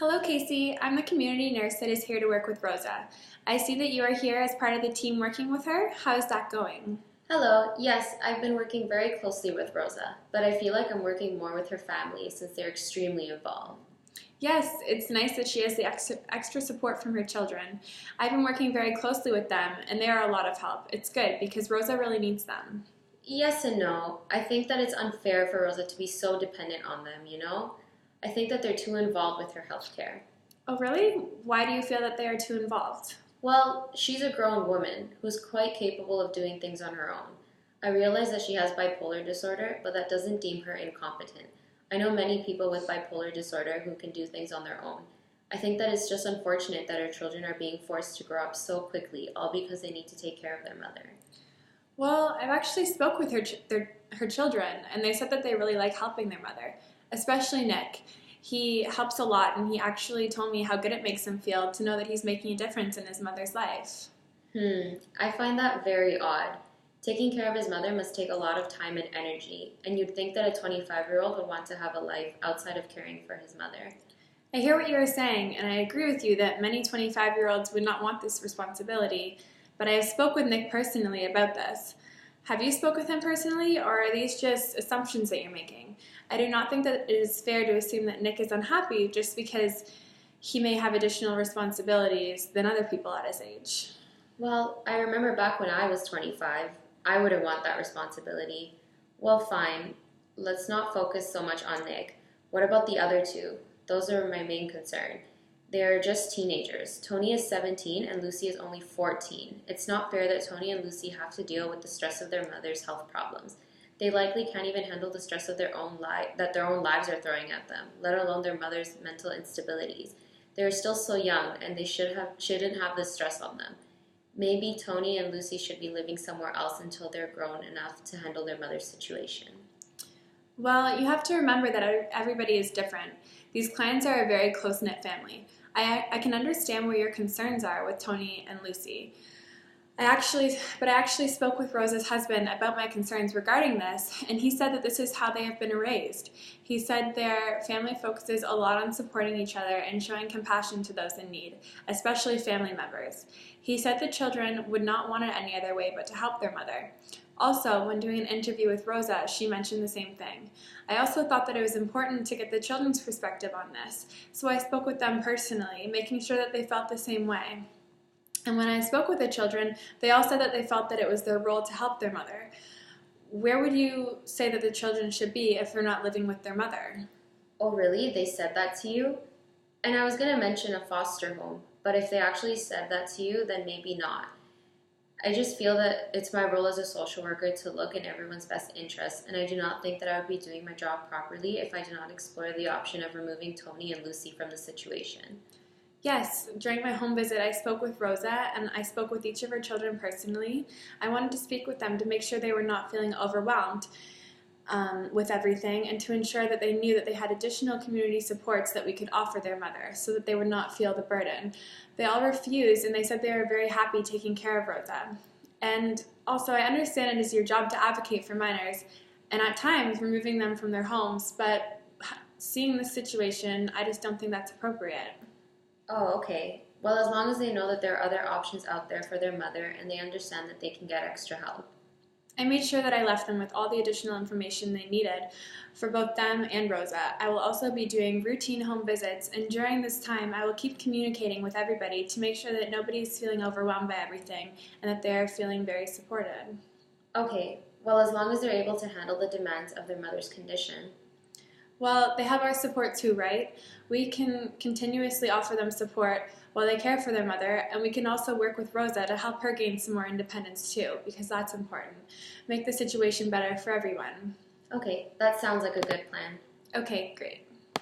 Hello, Casey. I'm the community nurse that is here to work with Rosa. I see that you are here as part of the team working with her. How is that going? Hello, yes, I've been working very closely with Rosa, but I feel like I'm working more with her family since they're extremely involved. Yes, it's nice that she has the extra support from her children. I've been working very closely with them, and they are a lot of help. It's good because Rosa really needs them. Yes and no. I think that it's unfair for Rosa to be so dependent on them, I think that they're too involved with her healthcare. Oh, really? Why do you feel that they are too involved? Well, she's a grown woman who's quite capable of doing things on her own. I realize that she has bipolar disorder, but that doesn't deem her incompetent. I know many people with bipolar disorder who can do things on their own. I think that it's just unfortunate that our children are being forced to grow up so quickly, all because they need to take care of their mother. Well, I've actually spoke with her children, and they said that they really like helping their mother, especially Nick. He helps a lot, and he actually told me how good it makes him feel to know that he's making a difference in his mother's life. I find that very odd. Taking care of his mother must take a lot of time and energy, and you'd think that a 25-year-old would want to have a life outside of caring for his mother. I hear what you are saying, and I agree with you that many 25-year-olds would not want this responsibility, but I have spoke with Nick personally about this. Have you spoke with him personally, or are these just assumptions that you're making? I do not think that it is fair to assume that Nick is unhappy just because he may have additional responsibilities than other people at his age. Well, I remember back when I was 25, I wouldn't want that responsibility. Well, fine. Let's not focus so much on Nick. What about the other two? Those are my main concern. They're just teenagers. Tony is 17 and Lucy is only 14. It's not fair that Tony and Lucy have to deal with the stress of their mother's health problems. They likely can't even handle the stress of their own that their own lives are throwing at them, let alone their mother's mental instabilities. They're still so young and they shouldn't have this stress on them. Maybe Tony and Lucy should be living somewhere else until they're grown enough to handle their mother's situation. Well, you have to remember that everybody is different. These clients are a very close-knit family. I can understand where your concerns are with Tony and Lucy. I actually spoke with Rosa's husband about my concerns regarding this, and he said that this is how they have been raised. He said their family focuses a lot on supporting each other and showing compassion to those in need, especially family members. He said the children would not want it any other way but to help their mother. Also, when doing an interview with Rosa, she mentioned the same thing. I also thought that it was important to get the children's perspective on this, so I spoke with them personally, making sure that they felt the same way. And when I spoke with the children, they all said that they felt that it was their role to help their mother. Where would you say that the children should be if they're not living with their mother? Oh, really? They said that to you? And I was going to mention a foster home, but if they actually said that to you, then maybe not. I just feel that it's my role as a social worker to look in everyone's best interest, and I do not think that I would be doing my job properly if I do not explore the option of removing Tony and Lucy from the situation. Yes, during my home visit, I spoke with Rosa, and I spoke with each of her children personally. I wanted to speak with them to make sure they were not feeling overwhelmed with everything, and to ensure that they knew that they had additional community supports that we could offer their mother so that they would not feel the burden. They all refused, and they said they were very happy taking care of Rosa. And also, I understand it is your job to advocate for minors, and at times removing them from their homes, but seeing this situation, I just don't think that's appropriate. Oh, okay. Well, as long as they know that there are other options out there for their mother and they understand that they can get extra help. I made sure that I left them with all the additional information they needed for both them and Rosa. I will also be doing routine home visits, and during this time I will keep communicating with everybody to make sure that nobody is feeling overwhelmed by everything and that they are feeling very supported. Okay. Well, as long as they're able to handle the demands of their mother's condition. Well, they have our support too, right? We can continuously offer them support while they care for their mother, and we can also work with Rosa to help her gain some more independence too, because that's important. Make the situation better for everyone. Okay, that sounds like a good plan. Okay, great.